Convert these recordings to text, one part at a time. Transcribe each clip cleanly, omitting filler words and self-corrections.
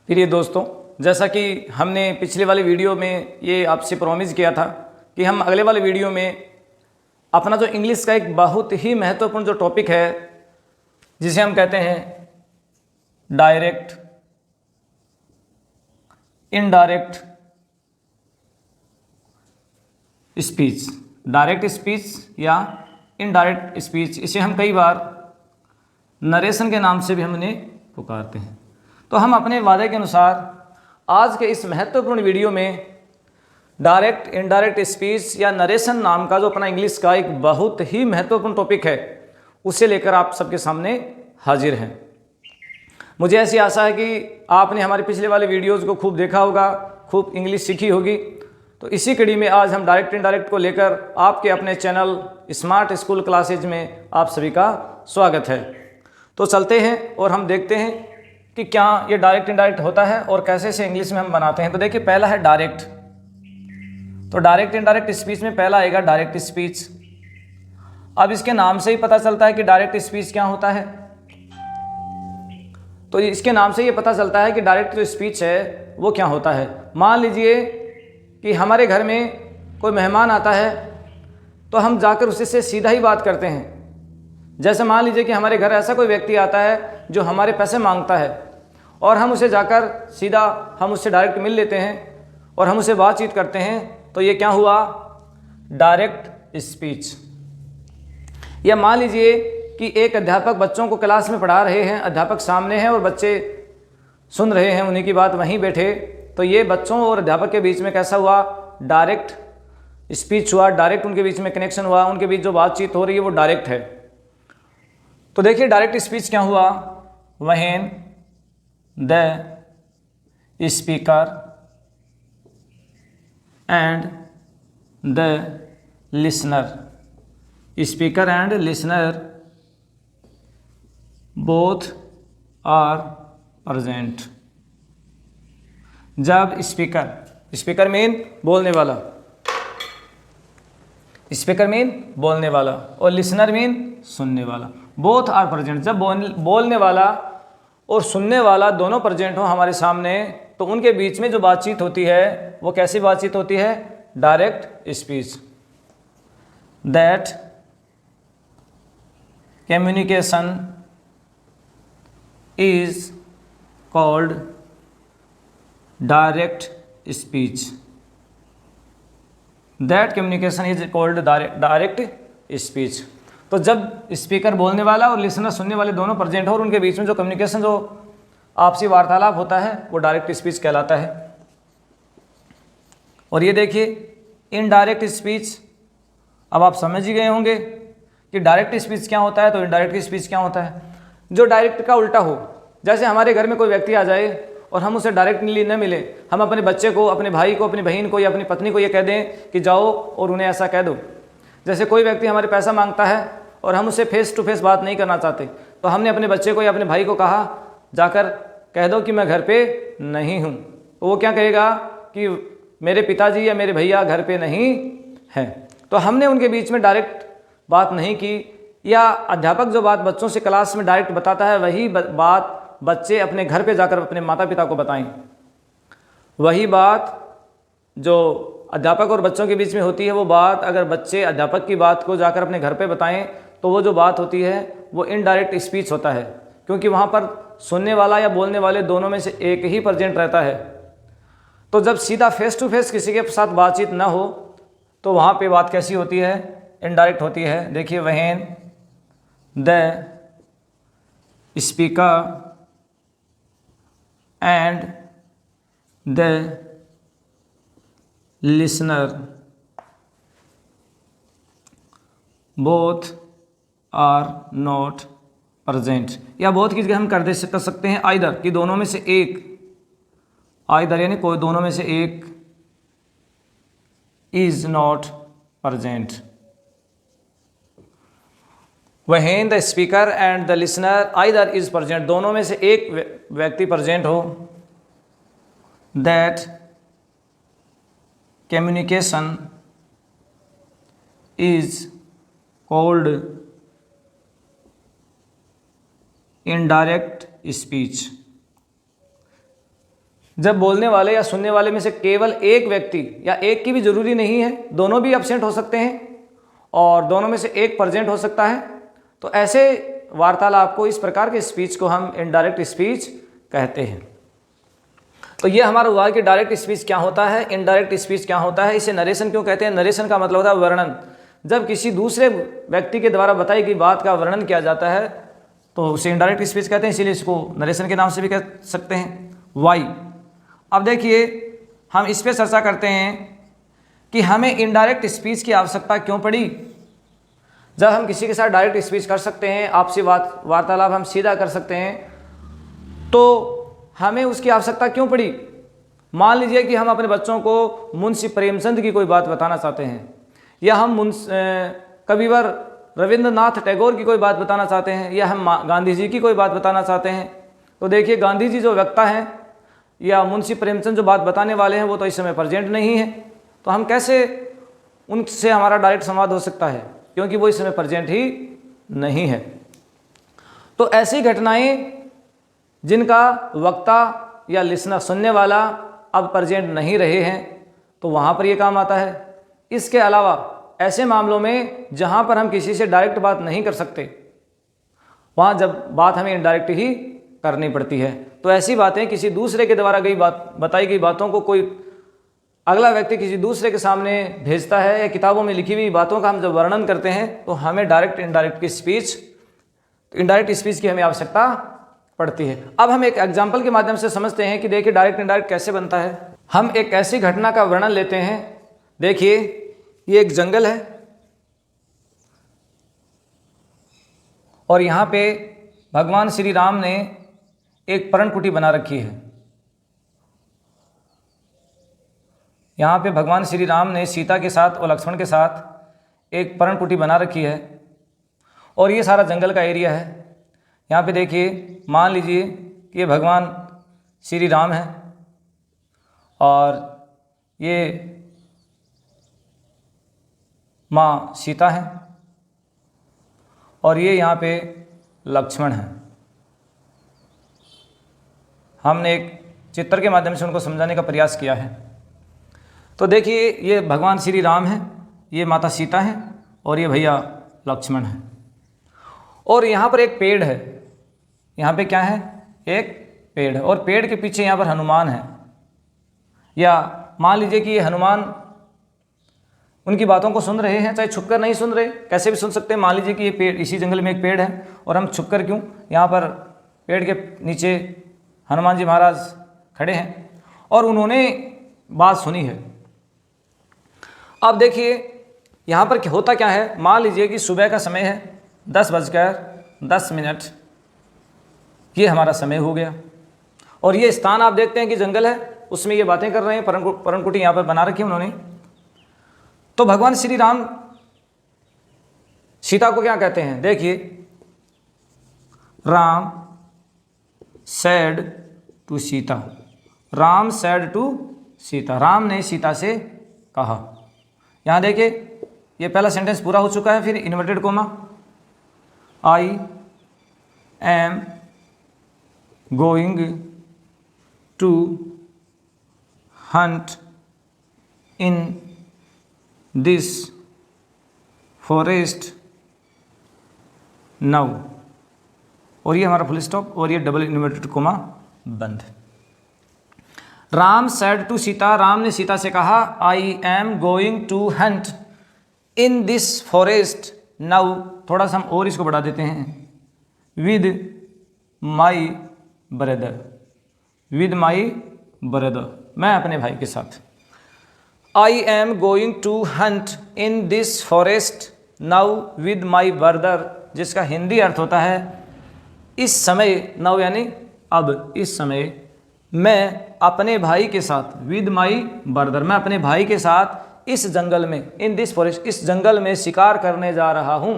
प्रिय दोस्तों, जैसा कि हमने पिछले वाले वीडियो में ये आपसे प्रॉमिस किया था कि हम अगले वाले वीडियो में अपना जो इंग्लिश का एक बहुत ही महत्वपूर्ण जो टॉपिक है जिसे हम कहते हैं direct, indirect speech, direct speech या इनडायरेक्ट स्पीच, इसे हम कई बार नरेशन के नाम से भी हमने पुकारते हैं। तो हम अपने वादे के अनुसार आज के इस महत्वपूर्ण वीडियो में डायरेक्ट इनडायरेक्ट स्पीच या नरेशन नाम का जो अपना इंग्लिश का एक बहुत ही महत्वपूर्ण टॉपिक है उसे लेकर आप सबके सामने हाजिर हैं। मुझे ऐसी आशा है कि आपने हमारे पिछले वाले वीडियोस को खूब देखा होगा, खूब इंग्लिश सीखी होगी। तो इसी कड़ी में आज हम डायरेक्ट इनडायरेक्ट को लेकर आपके अपने चैनल स्मार्ट स्कूल क्लासेज में आप सभी का स्वागत है। तो चलते हैं और हम देखते हैं कि क्या ये डायरेक्ट इनडायरेक्ट होता है और कैसे से इंग्लिश में हम बनाते हैं। तो देखिए, पहला है डायरेक्ट। तो डायरेक्ट इनडायरेक्ट स्पीच में पहला आएगा डायरेक्ट स्पीच। अब इसके नाम से ही पता चलता है कि डायरेक्ट स्पीच क्या होता है। तो इसके नाम से ये पता चलता है कि डायरेक्ट जो स्पीच है वो क्या होता है। मान लीजिए कि हमारे घर में कोई मेहमान आता है तो हम जाकर उससे सीधा ही बात करते हैं। जैसे मान लीजिए कि हमारे घर ऐसा कोई व्यक्ति आता है जो हमारे पैसे मांगता है और हम उसे जाकर सीधा हम उससे डायरेक्ट मिल लेते हैं और हम उससे बातचीत करते हैं, तो ये क्या हुआ? Direct speech. या मान लीजिए कि एक अध्यापक बच्चों को क्लास में पढ़ा रहे हैं, अध्यापक सामने हैं और बच्चे सुन रहे हैं उन्हीं की बात वहीं बैठे, तो ये बच्चों और अध्यापक के बीच में कैसा हुआ? डायरेक्ट स्पीच हुआ, डायरेक्ट उनके बीच में कनेक्शन हुआ, उनके बीच जो बातचीत हो रही है वो डायरेक्ट है। तो देखिए डायरेक्ट स्पीच क्या हुआ? When the speaker and the listener, speaker and listener both are present. जब स्पीकर मीन बोलने वाला, स्पीकर मीन बोलने वाला और लिसनर मीन सुनने वाला, बोथ आर प्रेजेंट। जब बोलने वाला और सुनने वाला दोनों प्रेजेंट हो हमारे सामने, तो उनके बीच में जो बातचीत होती है वो कैसी बातचीत होती है? Direct speech. That communication is called direct speech. That communication is called direct speech. तो जब स्पीकर बोलने वाला और लिसनर सुनने वाले दोनों प्रेजेंट हो और उनके बीच में जो कम्युनिकेशन, जो आपसी वार्तालाप होता है, वो डायरेक्ट स्पीच कहलाता है। और ये देखिए इनडायरेक्ट स्पीच। अब आप समझ ही गए होंगे कि डायरेक्ट स्पीच क्या होता है, तो इनडायरेक्ट स्पीच क्या होता है। जो डायरेक्ट का उल्टा हो, जैसे हमारे घर में कोई व्यक्ति आ जाए और हम उसे डायरेक्टली न मिले, हम अपने बच्चे को, अपने भाई को, अपनी बहन को या अपनी पत्नी को ये कह दें कि जाओ और उन्हें ऐसा कह दो। जैसे कोई व्यक्ति हमारे पैसा मांगता है और हम उससे फेस टू फेस बात नहीं करना चाहते, तो हमने अपने बच्चे को या अपने भाई को कहा जाकर कह दो कि मैं घर पे नहीं हूँ। तो वो क्या कहेगा कि मेरे पिताजी या मेरे भैया घर पे नहीं हैं। तो हमने उनके बीच में डायरेक्ट बात नहीं की। या अध्यापक जो बात बच्चों से क्लास में डायरेक्ट बताता है, वही बात बच्चे अपने घर पे जाकर अपने माता पिता को बताएं। वही बात जो अध्यापक और बच्चों के बीच में होती है, वो बात अगर बच्चे अध्यापक की बात को जाकर अपने घर पे बताएं, तो वो जो बात होती है वो इनडायरेक्ट स्पीच होता है, क्योंकि वहाँ पर सुनने वाला या बोलने वाले दोनों में से एक ही प्रेजेंट रहता है। तो जब सीधा फेस टू फेस किसी के साथ बातचीत ना हो, तो वहाँ पे बात कैसी होती है? इनडायरेक्ट होती है। देखिए, when the speaker and the listener both are not present. या बोथ की जगह हम कर सकते हैं आइदर, कि दोनों में से एक, आइदर यानी कोई दोनों में से एक is not present. When the speaker and the listener either is present, दोनों में से एक व्यक्ति प्रेजेंट हो, that communication is called indirect speech. जब बोलने वाले या सुनने वाले में से केवल एक व्यक्ति, या एक की भी जरूरी नहीं है, दोनों भी एब्सेंट हो सकते हैं और दोनों में से एक प्रेजेंट हो सकता है, तो ऐसे वार्तालाप को, इस प्रकार के स्पीच को हम इनडायरेक्ट स्पीच कहते हैं। तो ये हमारा हुआ कि डायरेक्ट स्पीच क्या होता है, इनडायरेक्ट स्पीच क्या होता है। इसे नरेशन क्यों कहते हैं? नरेशन का मतलब होता है वर्णन। जब किसी दूसरे व्यक्ति के द्वारा बताई गई बात का वर्णन किया जाता है तो उसे इनडायरेक्ट स्पीच कहते हैं, इसीलिए इसको नरेशन के नाम से भी कह सकते हैं। वाई, अब देखिए हम इस पर चर्चा करते हैं कि हमें इनडायरेक्ट स्पीच की आवश्यकता क्यों पड़ी। जब हम किसी के साथ डायरेक्ट स्पीच कर सकते हैं, आपसी वार्तालाप हम सीधा कर सकते हैं, तो हमें उसकी आवश्यकता क्यों पड़ी। मान लीजिए कि हम अपने बच्चों को मुंशी प्रेमचंद की कोई बात बताना चाहते हैं, या हम कविवर रविंद्रनाथ टैगोर की कोई बात बताना चाहते हैं, या हम गांधी जी की कोई बात बताना चाहते हैं। तो देखिए गांधी जी जो वक्ता हैं या मुंशी प्रेमचंद जो बात बताने वाले हैं वो तो इस समय प्रेजेंट नहीं है, तो हम कैसे उनसे हमारा डायरेक्ट संवाद हो सकता है, क्योंकि वो इस समय प्रेजेंट ही नहीं है। तो ऐसी घटनाएं जिनका वक्ता या लिसनर, सुनने वाला अब प्रेजेंट नहीं रहे हैं, तो वहाँ पर ये काम आता है। इसके अलावा ऐसे मामलों में जहाँ पर हम किसी से डायरेक्ट बात नहीं कर सकते, वहाँ जब बात हमें इनडायरेक्ट ही करनी पड़ती है। तो ऐसी बातें, किसी दूसरे के द्वारा बताई गई बातों को कोई अगला व्यक्ति किसी दूसरे के सामने भेजता है, या किताबों में लिखी हुई बातों का हम जब वर्णन करते हैं, तो हमें डायरेक्ट इनडायरेक्ट स्पीच की हमें आवश्यकता पड़ती है। अब हम एक एग्जाम्पल के माध्यम से समझते हैं कि देखिए डायरेक्ट इनडायरेक्ट कैसे बनता है। हम एक ऐसी घटना का वर्णन लेते हैं। देखिए ये एक जंगल है और यहाँ पे भगवान श्री राम ने एक पर्णकुटी बना रखी है। यहाँ पे भगवान श्री राम ने सीता के साथ और लक्ष्मण के साथ एक पर्णकुटी बना रखी है और ये सारा जंगल का एरिया है। यहाँ पे देखिए, मान लीजिए कि ये भगवान श्री राम है और ये माँ सीता है और ये यहाँ पे लक्ष्मण है। हमने एक चित्र के माध्यम से उनको समझाने का प्रयास किया है। तो देखिए ये भगवान श्री राम है, ये माता सीता है और ये भैया लक्ष्मण है। और यहाँ पर एक पेड़ है। यहाँ पे क्या है? एक पेड़ है और पेड़ के पीछे यहाँ पर हनुमान है। या मान लीजिए कि ये हनुमान उनकी बातों को सुन रहे हैं, चाहे छुपकर नहीं सुन रहे, कैसे भी सुन सकते हैं। मान लीजिए कि ये पेड़, इसी जंगल में एक पेड़ है और हम छुपकर क्यों, यहाँ पर पेड़ के नीचे हनुमान जी महाराज खड़े हैं और उन्होंने बात सुनी है। अब देखिए यहाँ पर होता क्या है। मान लीजिए कि सुबह का समय है, 10:10, ये हमारा समय हो गया और ये स्थान आप देखते हैं कि जंगल है, उसमें ये बातें कर रहे हैं। पर्णकुटी यहाँ पर बना रखी है उन्होंने। तो भगवान श्री राम सीता को क्या कहते हैं? देखिए, Ram said to Sita, Ram said to Sita, Ram ने सीता से कहा। यहाँ देखिए ये पहला सेंटेंस पूरा हो चुका है। फिर inverted comma, I am going to hunt in this forest now, और ये हमारा फुल स्टॉप और ये डबल इन्वर्टेड कोमा बंद। राम सेड टू सीता, राम ने सीता से कहा, I am going to hunt in this forest now, थोड़ा सा हम और इसको बढ़ा देते हैं, with my brother, with my brother, मैं अपने भाई के साथ। I am going to hunt in this forest now with my brother, जिसका हिंदी अर्थ होता है इस समय, नाउ यानी अब, इस समय मैं अपने भाई के साथ, विद माई ब्रदर, मैं अपने भाई के साथ इस जंगल में, इन दिस फॉरेस्ट, इस जंगल में शिकार करने जा रहा हूँ।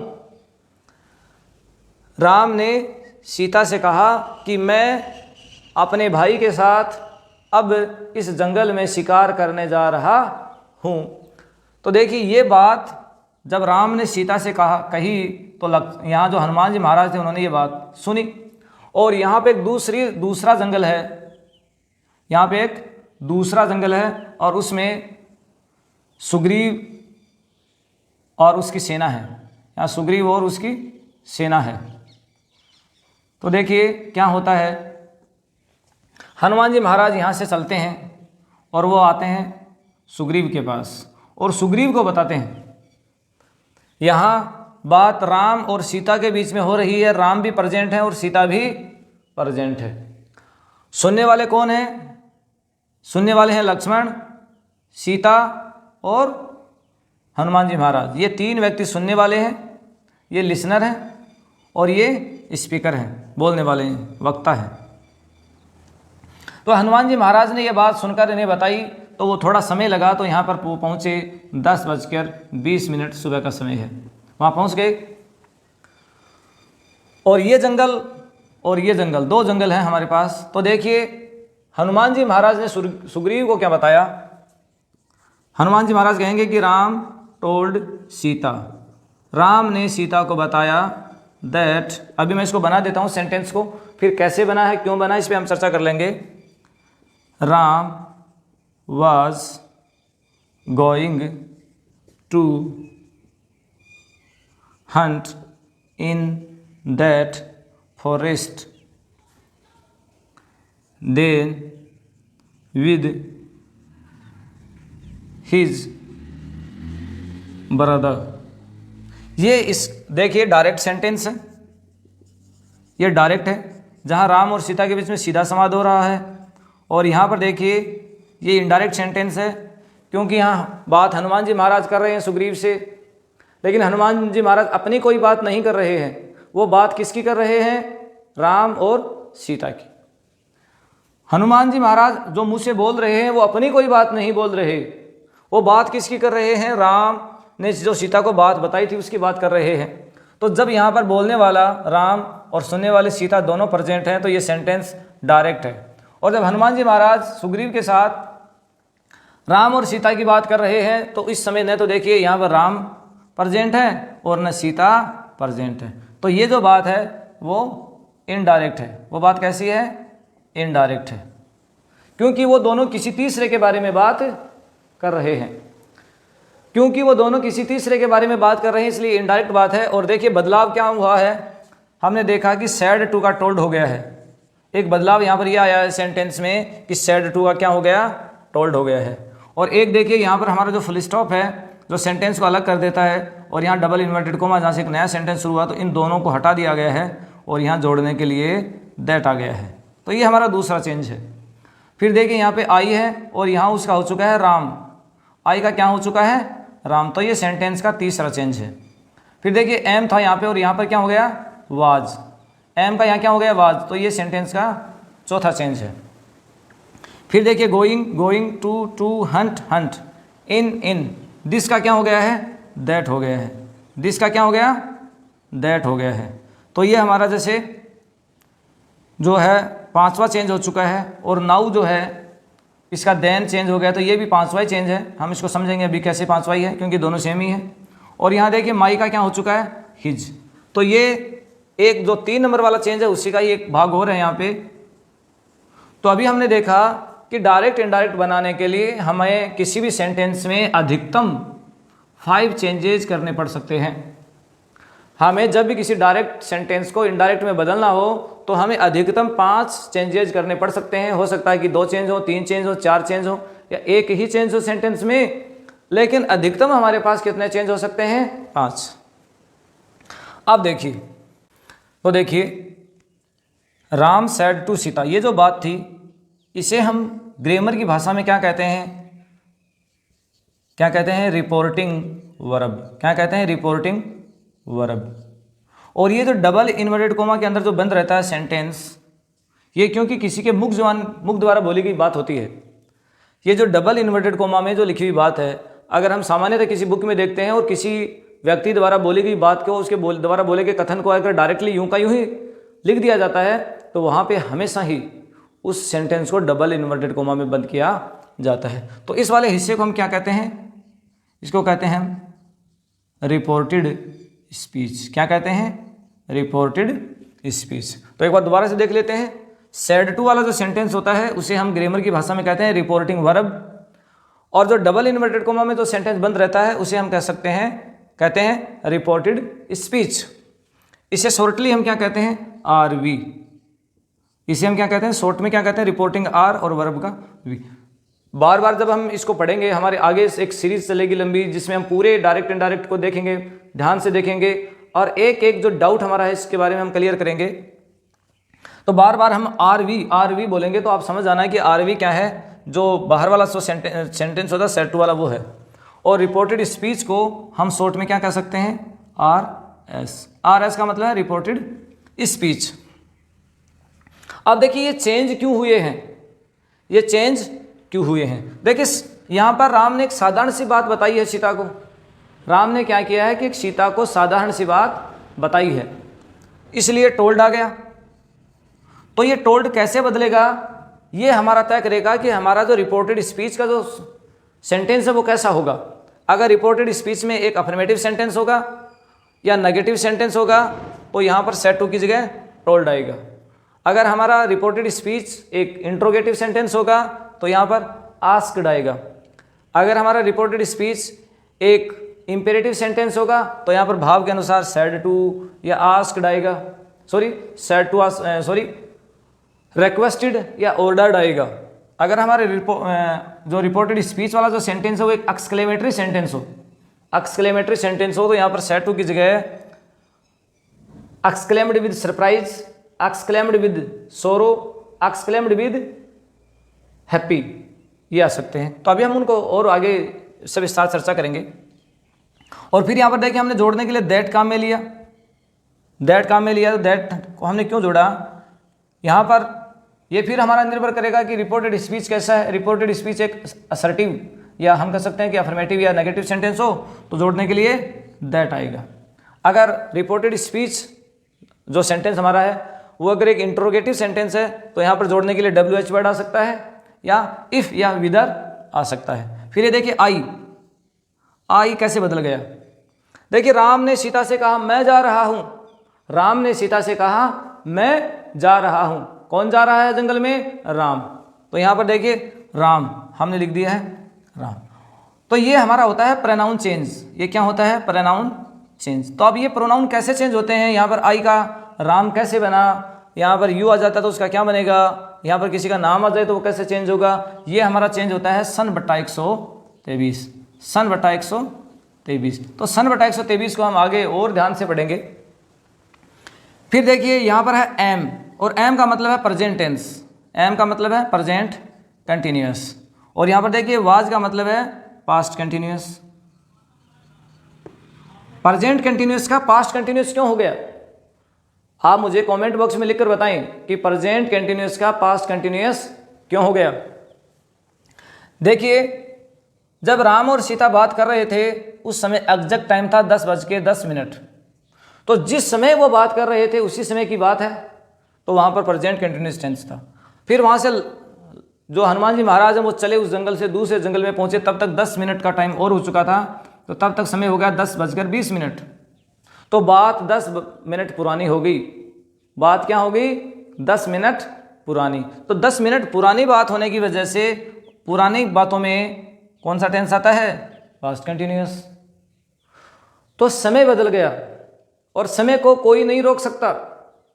राम ने सीता से कहा कि मैं अपने भाई के साथ अब इस जंगल में शिकार करने जा रहा हूँ। तो देखिए ये बात जब राम ने सीता से कही तो यहाँ जो हनुमान जी महाराज थे उन्होंने ये बात सुनी। और यहाँ पे एक दूसरा जंगल है, यहाँ पे एक दूसरा जंगल है और उसमें सुग्रीव और उसकी सेना है। यहाँ सुग्रीव और उसकी सेना है। तो देखिए क्या होता है, हनुमान जी महाराज यहाँ से चलते हैं और वो आते हैं सुग्रीव के पास और सुग्रीव को बताते हैं यहाँ बात राम और सीता के बीच में हो रही है। राम भी प्रेजेंट है और सीता भी प्रेजेंट है। सुनने वाले कौन हैं? सुनने वाले हैं लक्ष्मण, सीता और हनुमान जी महाराज। ये तीन व्यक्ति सुनने वाले हैं, ये लिसनर हैं और ये स्पीकर हैं, बोलने वाले हैं, वक्ता हैं। तो हनुमान जी महाराज ने ये बात सुनकर इन्हें बताई तो वो थोड़ा समय लगा, तो यहाँ पर पहुँचे 10:20 सुबह का समय है। वहाँ पहुँच गए और ये जंगल और ये जंगल, दो जंगल हैं हमारे पास। तो देखिए हनुमान जी महाराज ने सुग्रीव को क्या बताया। हनुमान जी महाराज कहेंगे कि राम टोल्ड सीता, राम ने सीता को बताया दैट, अभी मैं इसको बना देता हूँ सेंटेंस को, फिर कैसे बना है, क्यों बना, इस पर हम चर्चा कर लेंगे। Ram was going to hunt in that forest, then with his brother। ये इस देखिए डायरेक्ट सेंटेंस है, ये डायरेक्ट है जहाँ राम और सीता के बीच में सीधा संवाद हो रहा है। और यहाँ पर देखिए ये इनडायरेक्ट सेंटेंस है क्योंकि यहाँ बात हनुमान जी महाराज कर रहे हैं सुग्रीव से, लेकिन हनुमान जी महाराज अपनी कोई बात नहीं कर रहे हैं, वो बात किसकी कर रहे हैं? राम और सीता की। हनुमान जी महाराज जो मुँह से बोल रहे हैं वो अपनी कोई बात नहीं बोल रहे, वो बात किसकी कर रहे हैं? राम ने जो सीता को बात बताई थी उसकी बात कर रहे हैं। तो जब यहाँ पर बोलने वाला राम और सुनने वाले सीता दोनों प्रेजेंट हैं तो ये सेंटेंस डायरेक्ट है। और जब हनुमान जी महाराज सुग्रीव के साथ राम और सीता की बात कर रहे हैं तो इस समय न तो देखिए यहाँ पर राम प्रेजेंट है और न सीता प्रेजेंट है, तो ये जो बात है वो इनडायरेक्ट है। वो बात कैसी है? इनडायरेक्ट है, क्योंकि वो दोनों किसी तीसरे के बारे में बात कर रहे हैं, क्योंकि वो दोनों किसी तीसरे के बारे में बात कर रहे हैं, इसलिए इनडायरेक्ट बात है। और देखिए बदलाव क्या हुआ है, हमने देखा कि सैड टू का टोल्ड हो गया है। एक बदलाव यहाँ पर यह आया है सेंटेंस में कि सैड टू का क्या हो गया? टोल्ड हो गया है। और एक देखिए यहाँ पर हमारा जो फुल स्टॉप है जो सेंटेंस को अलग कर देता है, और यहाँ डबल इन्वर्टेड कोमा जहाँ से एक नया सेंटेंस शुरू हुआ तो इन दोनों को हटा दिया गया है और यहाँ जोड़ने के लिए दैट आ गया है। तो ये हमारा दूसरा चेंज है। फिर देखिए यहाँ पे आई है और यहाँ उसका हो चुका है राम, आई का क्या हो चुका है? राम। तो ये सेंटेंस का तीसरा चेंज है। फिर देखिए एम था यहाँ पे और यहाँ पर क्या हो गया? वाज। एम का यहाँ क्या हो गया? वाज। तो ये सेंटेंस का चौथा चेंज है। फिर देखिए going to hunt, hunt, in, this का क्या हो गया है? दैट हो गया है। दिस का क्या हो गया? दैट हो गया है। तो ये हमारा जैसे जो है पांचवा चेंज हो चुका है। और नाउ जो है इसका देन चेंज हो गया, तो ये भी पांचवा ही चेंज है। हम इसको समझेंगे अभी कैसे पांचवा ही है, क्योंकि दोनों सेम ही है। और यहाँ देखिए माई का क्या हो चुका है? हिज। तो ये एक जो 3 नंबर वाला चेंज है उसी का ही एक भाग हो रहा है यहाँ पे। तो अभी हमने देखा कि डायरेक्ट इनडायरेक्ट बनाने के लिए हमें किसी भी सेंटेंस में अधिकतम 5 चेंजेस करने पड़ सकते हैं। हमें जब भी किसी डायरेक्ट सेंटेंस को इनडायरेक्ट में बदलना हो तो हमें अधिकतम 5 चेंजेस करने पड़ सकते हैं। हो सकता है कि 2 चेंज हो, 3 चेंज हो, 4 चेंज हो या एक ही चेंज हो सेंटेंस में, लेकिन अधिकतम हमारे पास कितने चेंज हो सकते हैं? 5। अब देखिए, तो देखिए राम सैड टू सीता, ये जो बात थी इसे हम ग्रामर की भाषा में क्या कहते हैं? क्या कहते हैं? Reporting verb. क्या कहते हैं? Reporting verb. और ये जो डबल इन्वर्टेड कोमा के अंदर जो बंद रहता है सेंटेंस, ये क्योंकि किसी के मुख द्वारा बोली गई बात होती है। ये जो डबल इन्वर्टेड कोमा में जो लिखी हुई बात है, अगर हम सामान्यतः किसी बुक में देखते हैं और किसी व्यक्ति द्वारा बोली गई बात को, उसके द्वारा बोले गए कथन को अगर डायरेक्टली यूं का यूं ही लिख दिया जाता है तो वहाँ पे हमेशा ही उस सेंटेंस को डबल इन्वर्टेड कोमा में बंद किया जाता है। तो इस वाले हिस्से को हम क्या कहते हैं? इसको कहते हैं रिपोर्टेड स्पीच। क्या कहते हैं? Reported speech. तो एक बार दोबारा से देख लेते हैं सेड टू वाला जो सेंटेंस होता है उसे हम ग्रामर की भाषा में कहते हैं रिपोर्टिंग वर्ब, और जो डबल इन्वर्टेड कोमा में जो सेंटेंस बंद रहता है उसे हम कहते हैं रिपोर्टेड स्पीच। इसे शॉर्टली हम क्या कहते हैं, आरवी। इसे हम क्या कहते हैं, शॉर्ट में क्या कहते हैं, रिपोर्टिंग आर और वर्ब का वी। बार बार जब हम इसको पढ़ेंगे हमारे आगे एक सीरीज चलेगी लंबी, जिसमें हम पूरे डायरेक्ट इनडायरेक्ट को देखेंगे, ध्यान से देखेंगे, और एक एक जो डाउट हमारा है इसके बारे में हम क्लियर करेंगे। तो बार बार हम आरवी बोलेंगे तो आप समझ आना है कि आरवी क्या है, जो बाहर वाला जो सेंटेंस होता है सेट टू वाला वो है, और रिपोर्टेड स्पीच को हम शॉर्ट में क्या कह सकते हैं, आर एस का मतलब है रिपोर्टेड स्पीच। अब देखिए ये चेंज क्यों हुए हैं, ये चेंज क्यों हुए हैं। देखिए यहाँ पर राम ने एक साधारण सी बात बताई है सीता को। राम ने क्या किया है कि सीता को साधारण सी बात बताई है, इसलिए टोल्ड आ गया। तो ये टोल्ड कैसे बदलेगा, ये हमारा तय करेगा कि हमारा जो रिपोर्टेड स्पीच का जो सेंटेंस है वो कैसा होगा। अगर रिपोर्टेड स्पीच में एक अफर्मेटिव सेंटेंस होगा या नेगेटिव सेंटेंस होगा तो यहाँ पर सेड टू की जगह टोल्ड आएगा। अगर हमारा रिपोर्टेड स्पीच एक इंट्रोगेटिव सेंटेंस होगा तो यहाँ पर आस्क्ड आएगा। अगर हमारा रिपोर्टेड स्पीच एक इंपेरेटिव सेंटेंस होगा तो यहाँ पर भाव के अनुसार सेड टू या आस्क्ड आएगा, रिक्वेस्टेड या ऑर्डर्ड आएगा। अगर हमारे जो रिपोर्टेड स्पीच वाला जो सेंटेंस है वो एक एक्सक्लेमेटरी सेंटेंस हो तो यहाँ पर सेड टू की जगह exclaimed with surprise, exclaimed with सोरो, एक्सक्लेम्ड विद हैप्पी, ये आ सकते हैं। तो अभी हम उनको और आगे सब विस्तार चर्चा करेंगे। और फिर यहाँ पर देखिए हमने जोड़ने के लिए दैट काम में लिया, तो दैट को हमने क्यों जोड़ा, यहाँ पर ये फिर हमारा निर्भर करेगा कि रिपोर्टेड स्पीच कैसा है। रिपोर्टेड स्पीच एक असर्टिव या हम कह सकते हैं कि अफर्मेटिव या नेगेटिव सेंटेंस हो तो जोड़ने के लिए दैट आएगा। अगर रिपोर्टेड स्पीच जो सेंटेंस हमारा है वो अगर एक इंट्रोगेटिव सेंटेंस है तो यहाँ पर जोड़ने के लिए WH वर्ड आ सकता है या इफ या विदर आ सकता है। फिर ये देखिए आई कैसे बदल गया। देखिए राम ने सीता से कहा मैं जा रहा हूँ, राम ने सीता से कहा मैं जा रहा हूँ। कौन जा रहा है जंगल में, राम। तो यहाँ पर देखिए राम हमने लिख दिया है राम। तो ये हमारा होता है प्रोनाउन चेंज। ये क्या होता है, प्रोनाउन चेंज। तो अब ये प्रोनाउन कैसे चेंज होते हैं, यहाँ पर आई का राम कैसे बना, यहाँ पर यू आ जाता है तो उसका क्या बनेगा, यहाँ पर किसी का नाम आ जाए तो वो कैसे चेंज होगा। ये हमारा चेंज होता है सन बट्टा 123, सन बट्टा 123। तो सन बट्टा 123 को हम आगे और ध्यान से पढ़ेंगे। फिर देखिए यहाँ पर है एम, और एम का मतलब है प्रेजेंट टेंस, एम का मतलब है प्रेजेंट कंटिन्यूअस। और यहाँ पर देखिए वाज का मतलब है पास्ट कंटिन्यूअस। प्रेजेंट कंटिन्यूअस का पास्ट कंटिन्यूअस क्यों हो गया, आप मुझे कमेंट बॉक्स में लिखकर बताएं कि प्रेजेंट कंटिन्यूअस का पास्ट कंटिन्यूअस क्यों हो गया। देखिए जब राम और सीता बात कर रहे थे उस समय एग्जैक्ट टाइम था 10:10। तो जिस समय वो बात कर रहे थे उसी समय की बात है, तो वहाँ पर प्रेजेंट कंटिन्यूअस टेंस था। फिर वहाँ से जो हनुमान जी महाराज हैं वो चले उस जंगल से दूसरे जंगल में पहुँचे, तब तक 10 मिनट का टाइम और हो चुका था, तो तब तक समय हो गया 10:20। तो बात 10 मिनट पुरानी हो गई। बात क्या हो गई, 10 मिनट पुरानी। तो 10 मिनट पुरानी बात होने की वजह से पुरानी बातों में कौन सा टेंस आता है, पास्ट कंटिन्यूअस। तो समय बदल गया, और समय को कोई नहीं रोक सकता,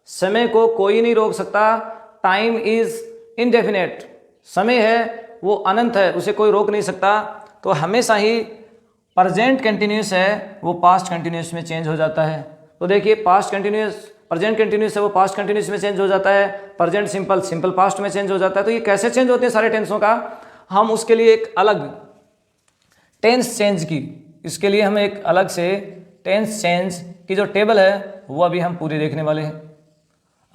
समय को कोई नहीं रोक सकता। टाइम इज इनडेफिनेट, समय है वो अनंत है, उसे कोई रोक नहीं सकता। तो हमेशा ही प्रेजेंट कंटिन्यूअस है वो पास्ट कंटिन्यूअस में चेंज हो जाता है। तो देखिए पास्ट कंटिन्यूअस, प्रेजेंट कंटिन्यूअस है वो पास्ट कंटिन्यूअस में चेंज हो जाता है, प्रेजेंट सिंपल पास्ट में चेंज हो जाता है। तो ये कैसे चेंज होते हैं सारे टेंसों का, हम उसके लिए एक अलग टेंस चेंज की, इसके लिए हम एक अलग से टेंस चेंज की जो टेबल है वो अभी हम पूरी देखने वाले हैं।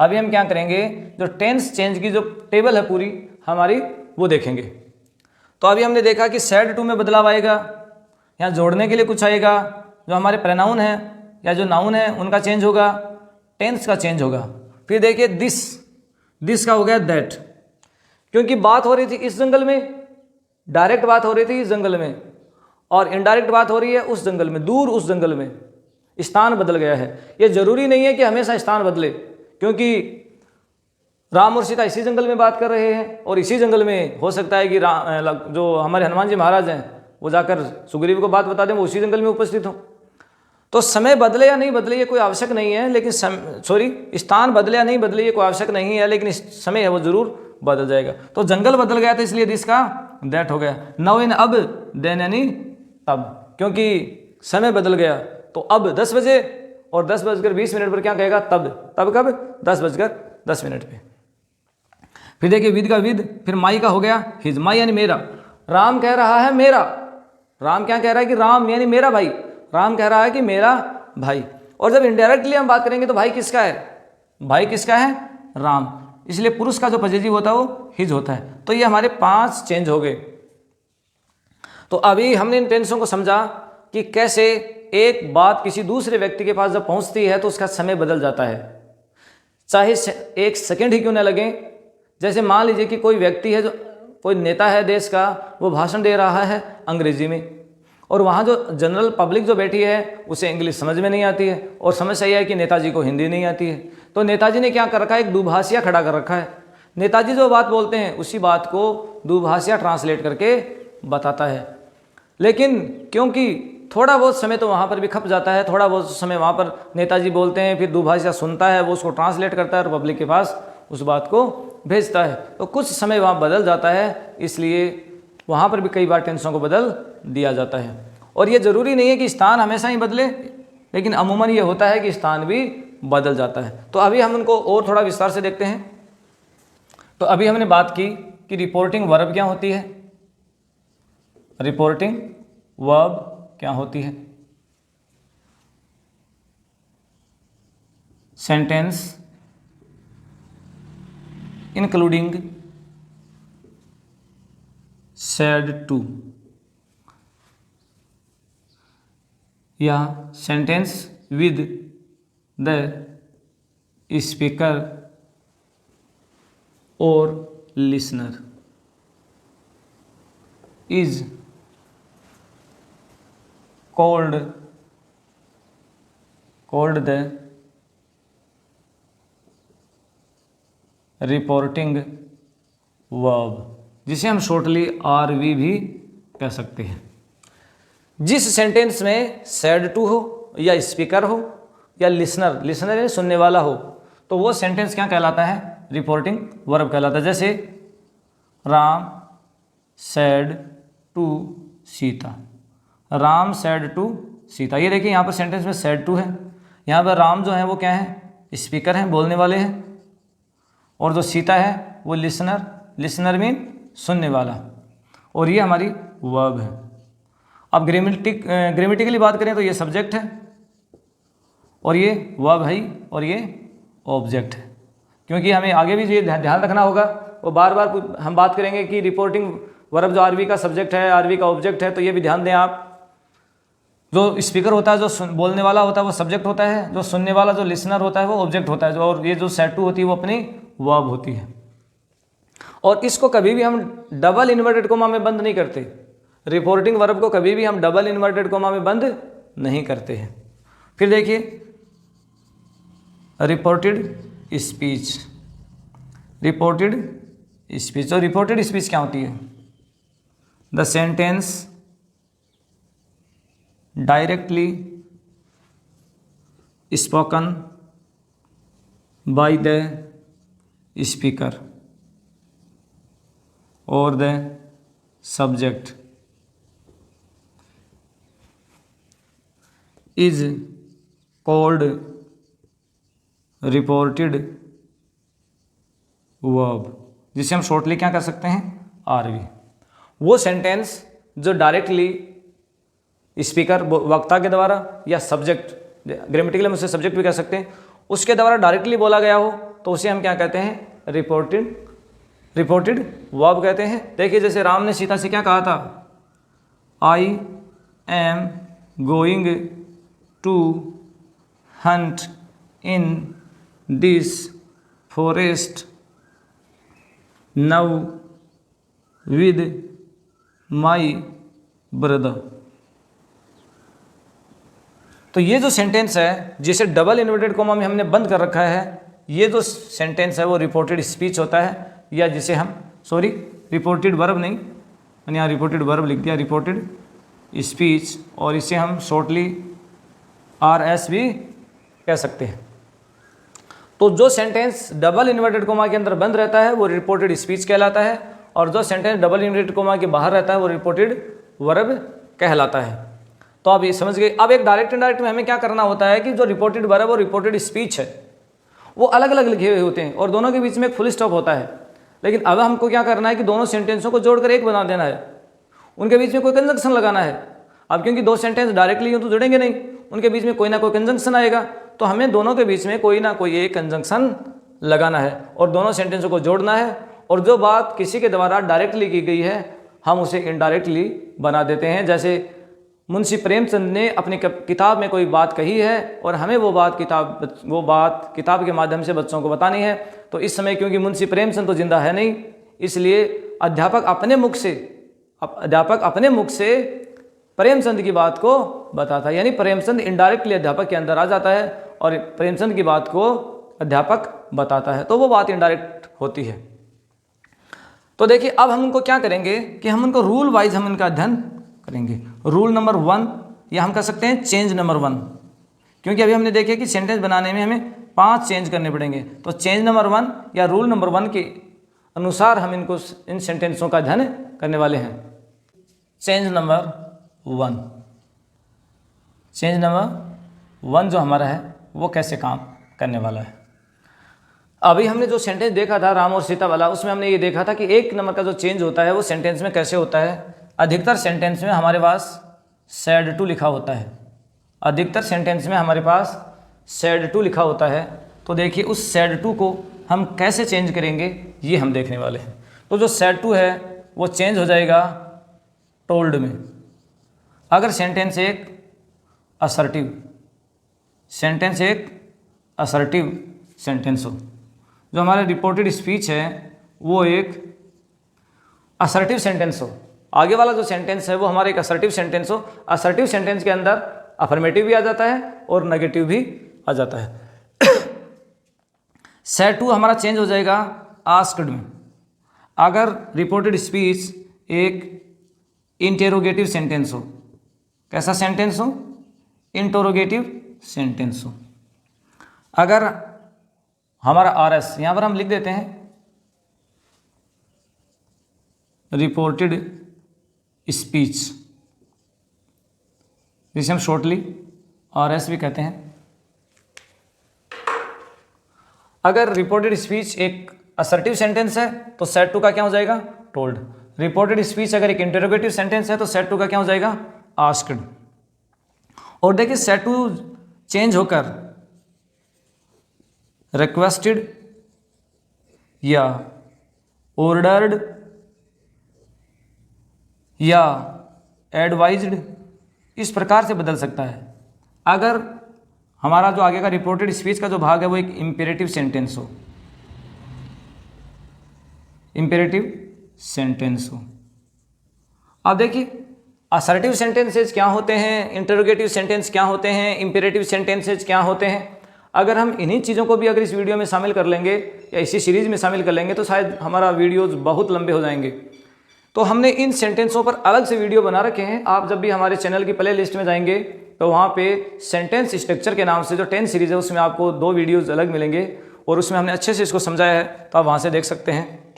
अभी हम क्या करेंगे, जो टेंस चेंज की जो टेबल है पूरी हमारी वो देखेंगे। तो अभी हमने देखा कि सेड टू में बदलाव आएगा, यहाँ जोड़ने के लिए कुछ आएगा, जो हमारे प्रोनाउन है या जो नाउन है उनका चेंज होगा, टेंस का चेंज होगा। फिर देखिए दिस का हो गया दैट, क्योंकि बात हो रही थी इस जंगल में, डायरेक्ट बात हो रही थी इस जंगल में, और इनडायरेक्ट बात हो रही है उस जंगल में, दूर उस जंगल में। स्थान बदल गया है। ये जरूरी नहीं है कि हमेशा स्थान बदले, क्योंकि राम और सीता इसी जंगल में बात कर रहे हैं और इसी जंगल में हो सकता है कि जो हमारे हनुमान जी महाराज हैं वो जाकर सुग्रीव को बात बता दें, वो उसी जंगल में उपस्थित हो। तो समय बदले या नहीं बदले ये कोई आवश्यक नहीं है, लेकिन स्थान बदले या नहीं बदले ये कोई आवश्यक नहीं है, लेकिन समय है वो जरूर बदल जाएगा। तो जंगल बदल गया था इसलिए दिस का दैट हो गया। नौ इन अब देन यानी तब, क्योंकि समय बदल गया तो अब 10 बजे और 10:20 पर क्या कहेगा तब। तब कब? 10:10 पे। फिर देखिए विद का विद, फिर माई का हो गया हिज। माई यानी मेरा। राम कह रहा है मेरा। राम क्या कह रहा है कि राम यानी मेरा भाई। राम कह रहा है कि मेरा भाई। और जब इनडायरेक्टली हम बात करेंगे तो भाई किसका है? भाई किसका है? राम। इसलिए पुरुष का जो पॉजिटिव होता है वो हिज होता है। तो ये हमारे 5 चेंज हो गए। तो अभी हमने इन टेंसों को समझा कि कैसे एक बात किसी दूसरे व्यक्ति के पास जब पहुंचती है तो उसका समय बदल जाता है, चाहे 1 सेकंड ही क्यों न लगे। जैसे मान लीजिए कि कोई व्यक्ति है, जो कोई नेता है देश का, वो भाषण दे रहा है अंग्रेजी में, और वहाँ जो जनरल पब्लिक जो बैठी है उसे इंग्लिश समझ में नहीं आती है, और समस्या यह है कि नेताजी को हिंदी नहीं आती है। तो नेताजी ने क्या कर रखा है? एक दुभाषिया खड़ा कर रखा है। नेताजी जो बात बोलते हैं उसी बात को दुभाषिया ट्रांसलेट करके बताता है। लेकिन क्योंकि थोड़ा बहुत समय तो वहाँ पर भी खप जाता है, थोड़ा बहुत समय वहाँ पर नेताजी बोलते हैं, फिर दुभाषिया सुनता है, वो उसको ट्रांसलेट करता है और पब्लिक के पास उस बात को भेजता है। तो कुछ समय वहाँ बदल जाता है, इसलिए वहाँ पर भी कई बार टेंसों को बदल दिया जाता है। और ये ज़रूरी नहीं है कि स्थान हमेशा ही बदले, लेकिन अमूमन ये होता है कि स्थान भी बदल जाता है। तो अभी हम उनको और थोड़ा विस्तार से देखते हैं। तो अभी हमने बात की कि रिपोर्टिंग वर्ब क्या होती है। रिपोर्टिंग वर्ब क्या होती है? सेंटेंस इंक्लूडिंग said to, या सेंटेंस विद द स्पीकर और listener is called the reporting verb, जिसे हम शॉर्टली आरवी भी कह सकते हैं। जिस सेंटेंस में सेड टू हो या स्पीकर हो या लिसनर यानी सुनने वाला हो, तो वो सेंटेंस क्या कहलाता है? रिपोर्टिंग वर्ब कहलाता है। जैसे Ram said to Sita. Ram said to Sita. ये देखिए यहाँ पर सेंटेंस में सेड टू है, यहाँ पर राम जो है वो क्या है? स्पीकर हैं, बोलने वाले हैं, और जो सीता है वो लिसनर मीन सुनने वाला, और ये हमारी वर्ब है। अब ग्रामेटिकली बात करें तो ये सब्जेक्ट है, और ये वर्ब है, और ये ऑब्जेक्ट है। क्योंकि हमें आगे भी ये ध्यान रखना होगा, वो बार बार हम बात करेंगे कि रिपोर्टिंग वर्ब जो आरवी का सब्जेक्ट है, आरवी का ऑब्जेक्ट है, तो ये भी ध्यान दें आप। जो स्पीकर होता है, जो बोलने वाला होता है वो सब्जेक्ट होता है, जो सुनने वाला जो लिसनर होता है वो ऑब्जेक्ट होता है, और ये जो सेड टू होती है वो अपनी वर्ब होती है। और इसको कभी भी हम डबल इन्वर्टेड कोमा में बंद नहीं करते। रिपोर्टिंग वर्ब को कभी भी हम डबल इन्वर्टेड कोमा में बंद नहीं करते हैं। फिर देखिए रिपोर्टेड स्पीच। रिपोर्टेड स्पीच, और रिपोर्टेड स्पीच क्या होती है? The sentence directly spoken by the speaker और the subject is called reported verb, जिसे हम शॉर्टली क्या कर सकते हैं? आरवी। वो सेंटेंस जो डायरेक्टली स्पीकर वक्ता के द्वारा या सब्जेक्ट, ग्रामेटिकली हम उसे सब्जेक्ट भी कह सकते हैं, उसके द्वारा डायरेक्टली बोला गया हो तो उसे हम क्या कहते हैं? रिपोर्टेड वर्ब कहते हैं। देखिए जैसे राम ने सीता से क्या कहा था? I am going to hunt in this forest now with my brother. तो ये जो सेंटेंस है जिसे डबल इन्वर्टेड कोमा में हमने बंद कर रखा है, ये जो सेंटेंस है वो रिपोर्टेड स्पीच होता है, या जिसे हम रिपोर्टेड वर्ब नहीं, मैंने यहाँ रिपोर्टेड वर्ब लिख दिया, रिपोर्टेड स्पीच, और इसे हम शॉर्टली RS भी कह सकते हैं। तो जो सेंटेंस डबल इन्वर्टेड कोमा के अंदर बंद रहता है वो रिपोर्टेड स्पीच कहलाता है, और जो सेंटेंस डबल इन्वर्टेड कोमा के बाहर रहता है वो रिपोर्टेड वर्ब कहलाता है। तो आप ये समझ गए। अब एक डायरेक्ट इनडायरेक्ट में हमें क्या करना होता है कि जो रिपोर्टेड वर्ब और रिपोर्टेड स्पीच है वो अलग अलग लिखे हुए होते हैं और दोनों के बीच में एक फुल स्टॉप होता है, लेकिन अब हमको क्या करना है कि दोनों सेंटेंसों को जोड़कर एक बना देना है, उनके बीच में कोई कंजंक्शन लगाना है। अब क्योंकि दो सेंटेंस डायरेक्टली यूँ तो जुड़ेंगे नहीं, उनके बीच में कोई ना कोई कंजंक्शन आएगा, तो हमें दोनों के बीच में कोई ना कोई एक कंजंक्शन लगाना है और दोनों सेंटेंसों को जोड़ना है, और जो बात किसी के द्वारा डायरेक्टली की गई है हम उसे इनडायरेक्टली बना देते हैं। जैसे मुंशी प्रेमचंद ने अपनी किताब में कोई बात कही है और हमें वो बात किताब के माध्यम से बच्चों को बतानी है, तो इस समय क्योंकि मुंशी प्रेमचंद तो जिंदा है नहीं, इसलिए अध्यापक अपने मुख से प्रेमचंद की बात को बताता है, यानी प्रेमचंद इनडायरेक्टली अध्यापक के अंदर आ जाता है और प्रेमचंद की बात को अध्यापक बताता है, तो वो बात इनडायरेक्ट होती है। तो देखिए अब हम उनको क्या करेंगे कि हम उनको रूल वाइज हम इनका अध्ययन करेंगे। रूल नंबर 1 या हम कह सकते हैं चेंज नंबर 1, क्योंकि अभी हमने देखे कि सेंटेंस बनाने में हमें 5 चेंज करने पड़ेंगे, तो चेंज नंबर 1 या रूल नंबर 1 के अनुसार हम इन सेंटेंसों का अध्ययन करने वाले हैं। चेंज नंबर 1 जो हमारा है वो कैसे काम करने वाला है। अभी हमने जो सेंटेंस देखा था राम और सीता वाला, उसमें हमने ये देखा था कि 1 नंबर का जो चेंज होता है वो सेंटेंस में कैसे होता है। अधिकतर सेंटेंस में हमारे पास सैड टू लिखा होता है, अधिकतर सेंटेंस में हमारे पास सैड टू लिखा होता है। तो देखिए उस सैड टू को हम कैसे चेंज करेंगे ये हम देखने वाले हैं। तो जो सैड टू है वो चेंज हो जाएगा टोल्ड में। अगर सेंटेंस एक असर्टिव सेंटेंस हो, जो हमारा रिपोर्टेड स्पीच है वो एक असर्टिव सेंटेंस हो, आगे वाला जो सेंटेंस है वो हमारा एक असर्टिव सेंटेंस हो, असर्टिव सेंटेंस के अंदर अफर्मेटिव भी आ जाता है और नेगेटिव भी आ जाता है। सैड टू हमारा चेंज हो जाएगा आस्क्ड में। अगर रिपोर्टेड स्पीच एक इंटेरोगेटिव सेंटेंस हो, कैसा सेंटेंस हो, इंटरोगेटिव सेंटेंस हो। अगर हमारा RS यहाँ पर हम लिख देते हैं रिपोर्टेड स्पीच, जिसे हम शॉर्टली RS भी कहते हैं। अगर रिपोर्टेड स्पीच एक असर्टिव सेंटेंस है तो सेड टू का क्या हो जाएगा, टोल्ड। रिपोर्टेड स्पीच अगर एक इंटरोगेटिव सेंटेंस है तो सेड टू का क्या हो जाएगा, आस्क्ड। और देखिए सेड टू चेंज होकर रिक्वेस्टेड या ऑर्डर्ड या एडवाइज्ड इस प्रकार से बदल सकता है। अगर हमारा जो आगे का रिपोर्टेड स्पीच का जो भाग है वो एक इंपेरेटिव सेंटेंस हो, इंपेरेटिव सेंटेंस हो। अब देखिए असर्टिव सेंटेंसेज क्या होते हैं, इंटरोगेटिव सेंटेंस क्या होते हैं, इंपेरेटिव सेंटेंसेज क्या होते हैं। अगर हम इन्हीं चीज़ों को भी अगर इस वीडियो में शामिल कर लेंगे या इसी सीरीज़ में शामिल कर लेंगे तो शायद हमारा वीडियोज़ बहुत लंबे हो जाएंगे। तो हमने इन सेंटेंसों पर अलग से वीडियो बना रखे हैं। आप जब भी हमारे चैनल की प्ले लिस्ट में जाएंगे तो वहाँ पे सेंटेंस स्ट्रक्चर के नाम से जो 10 सीरीज़ है उसमें आपको 2 वीडियोज़ अलग मिलेंगे और उसमें हमने अच्छे से इसको समझाया है, तो आप वहाँ से देख सकते हैं।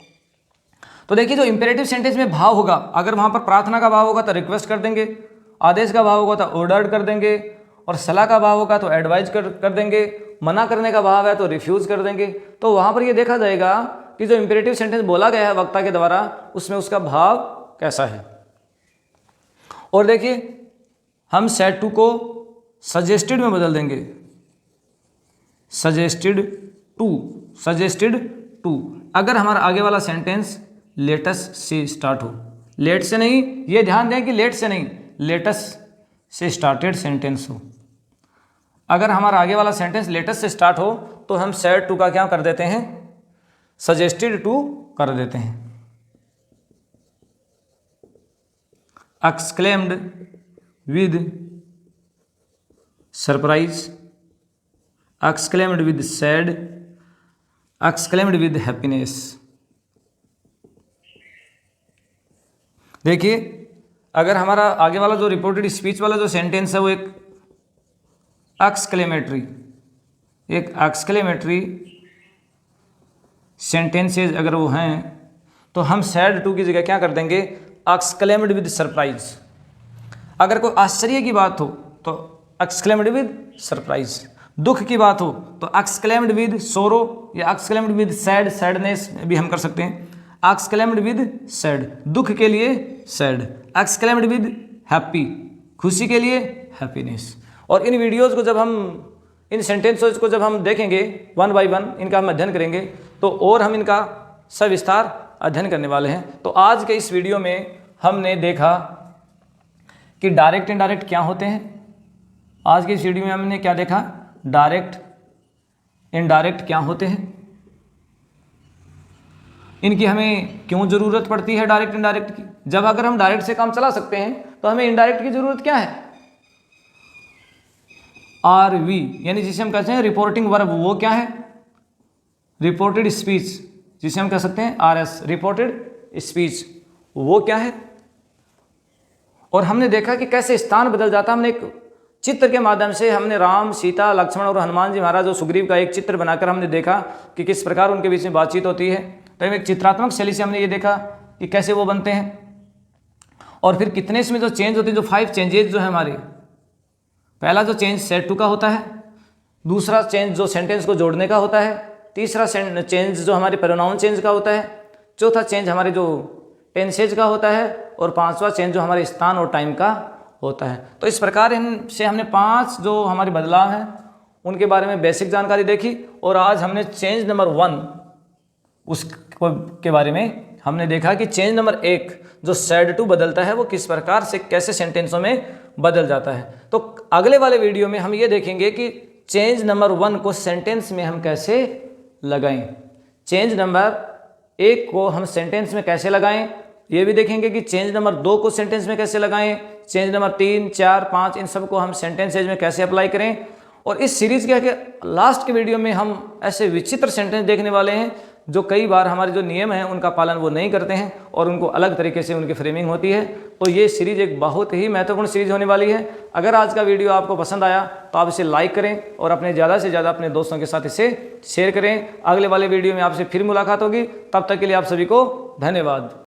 तो देखिए जो इंपेरेटिव सेंटेंस में भाव होगा, अगर वहाँ पर प्रार्थना का भाव होगा तो रिक्वेस्ट कर देंगे, आदेश का भाव होगा तो ऑर्डर्ड कर देंगे, और सलाह का भाव होगा तो एडवाइज कर देंगे, मना करने का भाव है तो रिफ्यूज़ कर देंगे। तो वहाँ पर ये देखा जाएगा कि जो इंपेरेटिव सेंटेंस बोला गया है वक्ता के द्वारा उसमें उसका भाव कैसा है। और देखिए हम सेड टू को सजेस्टेड में बदल देंगे, सजेस्टेड टू। अगर हमारा आगे वाला सेंटेंस लेटस से स्टार्ट हो, लेट से नहीं, ये ध्यान दें कि लेट से नहीं, लेटस से स्टार्टेड सेंटेंस हो। अगर हमारा आगे वाला सेंटेंस लेटस से स्टार्ट हो तो हम सेड टू का क्या कर देते हैं, सजेस्टेड टू कर देते हैं। Exclaimed with surprise, exclaimed with sad, exclaimed with happiness. देखिए, अगर हमारा आगे वाला जो रिपोर्टेड स्पीच वाला जो सेंटेंस है वो एक एक्सक्लेमेटरी सेंटेंसेज अगर वो हैं, तो हम सैड टू की जगह क्या कर देंगे, एक्सक्लेम्ड विद सरप्राइज। अगर कोई आश्चर्य की बात हो तो एक्सक्लेम्ड विद सरप्राइज, दुख की बात हो तो एक्सक्लेम्ड विद सोरो या एक्सक्लेम्ड विद सैडनेस भी हम कर सकते हैं। एक्सक्लेम्ड विद सैड, दुख के लिए सैड। एक्सक्लेम्ड विद हैप्पी, खुशी के लिए हैप्पीनेस। और इन वीडियोज़ को जब हम, इन सेंटेंसेस को जब हम देखेंगे वन बाय वन, इनका हम अध्ययन करेंगे, तो और हम इनका सविस्तार अध्ययन करने वाले हैं। तो आज के इस वीडियो में हमने देखा कि डायरेक्ट इनडायरेक्ट क्या होते हैं। आज के इस वीडियो में हमने क्या देखा, डायरेक्ट इनडायरेक्ट क्या होते हैं, इनकी हमें क्यों ज़रूरत पड़ती है डायरेक्ट इनडायरेक्ट की। जब अगर हम डायरेक्ट से काम चला सकते हैं तो हमें इनडायरेक्ट की ज़रूरत क्या है। RV यानी जिसे हम कहते हैं रिपोर्टिंग वर्ब, वो क्या है, रिपोर्टेड स्पीच, जिसे हम कह सकते हैं RS रिपोर्टेड स्पीच, वो क्या है। और हमने देखा कि कैसे स्थान बदल जाता। हमने एक चित्र के माध्यम से हमने राम, सीता, लक्ष्मण और हनुमान जी महाराज और सुग्रीव का एक चित्र बनाकर हमने देखा कि किस प्रकार उनके बीच में बातचीत होती है। तो एक चित्रात्मक शैली से हमने ये देखा कि कैसे वो बनते हैं। और फिर कितने इसमें जो चेंज होते हैं, जो 5 चेंजेज जो है हमारे, पहला जो चेंज सेट टू का होता है, दूसरा चेंज जो सेंटेंस को जोड़ने का होता है, तीसरा चेंज जो हमारे प्रोनाउन चेंज का होता है, चौथा चेंज हमारे जो टेंसेज का होता है, और पांचवा चेंज जो हमारे स्थान और टाइम का होता है। तो इस प्रकार से हमने 5 जो हमारे बदलाव हैं उनके बारे में बेसिक जानकारी देखी। और आज हमने चेंज नंबर 1 उसके बारे में हमने देखा कि चेंज नंबर 1 जो सैड टू बदलता है वो किस प्रकार से कैसे सेंटेंसों में बदल जाता है। तो अगले वाले वीडियो में हम ये देखेंगे कि चेंज नंबर 1 को सेंटेंस में हम कैसे लगाएं, चेंज नंबर 1 को हम सेंटेंस में कैसे लगाएं, ये भी देखेंगे कि चेंज नंबर 2 को सेंटेंस में कैसे लगाएं, चेंज नंबर 3, 4, 5 इन सब को हम सेंटेंसेज में कैसे अप्लाई करें। और इस सीरीज के लास्ट के वीडियो में हम ऐसे विचित्र सेंटेंस देखने वाले हैं जो कई बार हमारे जो नियम हैं उनका पालन वो नहीं करते हैं और उनको अलग तरीके से उनकी फ्रेमिंग होती है। तो ये सीरीज एक बहुत ही महत्वपूर्ण सीरीज होने वाली है। अगर आज का वीडियो आपको पसंद आया तो आप इसे लाइक करें और अपने ज़्यादा से ज़्यादा अपने दोस्तों के साथ इसे शेयर करें। अगले वाले वीडियो में आपसे फिर मुलाकात होगी, तब तक के लिए आप सभी को धन्यवाद।